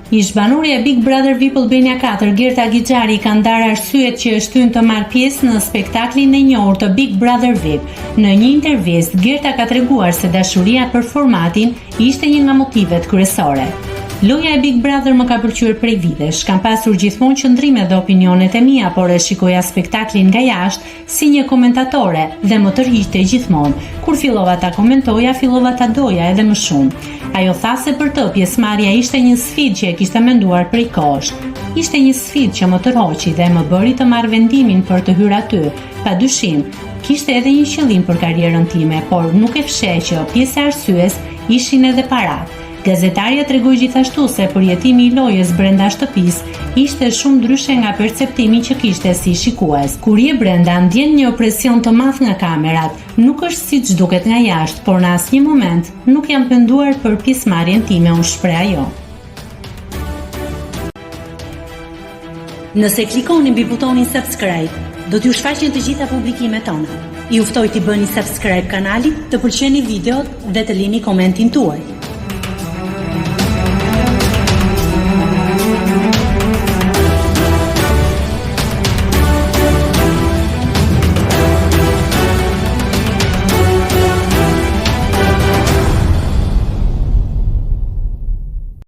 Ish-banorja e Big Brother VIP Albania 4, Gerta Gixhari, ka ndarë arsyet që e shtyn të marrë pjesë në spektaklin e njohur të Big Brother VIP. Në një intervistë, Gerta ka treguar se dashuria për formatin ishte një nga motivet kryesore. Loja e Big Brother më ka pëlqyer prej vitesh, kam pasur gjithmonë qëndrime dhe opinionet e mia, por e shikoja spektaklin nga jashtë si një komentatore dhe më tërhiqte gjithmonë. Kur fillova ta komentoja, fillova ta doja edhe më shumë. Ajo tha se për të pjesëmarrja ishte një sfidë që e kishte menduar prej kohësh. Ishte një sfidë që më tërhoqi dhe më bëri të marr vendimin për të hyrë aty. Padyshim, kishte edhe një qëllim për karrierën time, por nuk e fsheh që pjesë e arsyes ishin edhe parat. Gazetarja tregoi gjithashtu se përjetimi i lojës brenda shtëpisë ishte shumë ndryshe nga perceptimi që kishte si shikues. Kur je brenda, ndjen një presion të madh nga kamerat. Nuk është siç duket nga jashtë, por në asnjë moment nuk jam penduar për pjesëmarrjen time, u shpreh ajo. Nëse klikoni mbi butonin subscribe, do t'ju shfaqen të gjitha publikimet tona. Ju ftoj t'i bëni subscribe kanalit, të pëlqeni videot dhe të lini komentin tuaj.